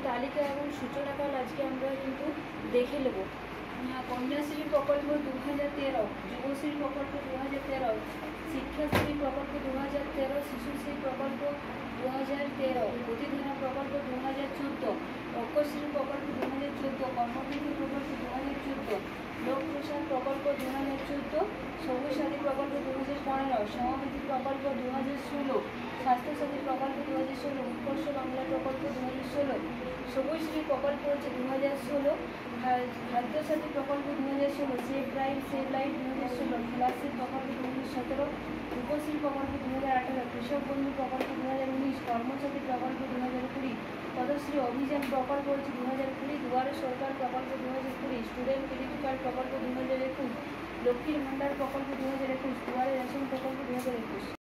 তালিকা এবং সূচনাকাল আজকে আমরা কিন্তু দেখে নেব। কন্যাশ্রী প্রকল্প 2013, যুবশ্রী প্রকল্প 2013, শিক্ষাশ্রী প্রকল্প 2013, শিশুশ্রী প্রকল্প 2013, গতিধারা প্রকল্প 2014, অক্ষশ্রী প্রকল্প 2014, কর্মবৃদ্ধি প্রকল্প 2014, লোকপ্রসার প্রকল্প 2014, সবুজ সাথী প্রকল্প 2015, সমাবৃত্তি প্রকল্প 2016, স্বাস্থ্যসাথী প্রকল্প 2016, উৎকর্ষ বাংলা প্রকল্প 2016, সবুজশ্রী প্রকল্প হচ্ছে 2016, খাদ্যসাথী প্রকল্প 2016, সেভ লাইট 2016, ফ্ল্যাগশিপ প্রকল্প 2017, রূপশ্রী প্রকল্প 2018, কৃষক বন্ধু প্রকল্প 2019, কর্মসাথী প্রকল্প 2020, পদশ্রী অভিযান প্রকল্প হচ্ছে 2020, দুয়ারে সরকার প্রকল্প 2020, স্টুডেন্ট ক্রেডিট কার্ড প্রকল্প 2021, লক্ষ্মীর ভান্ডার প্রকল্প 2021,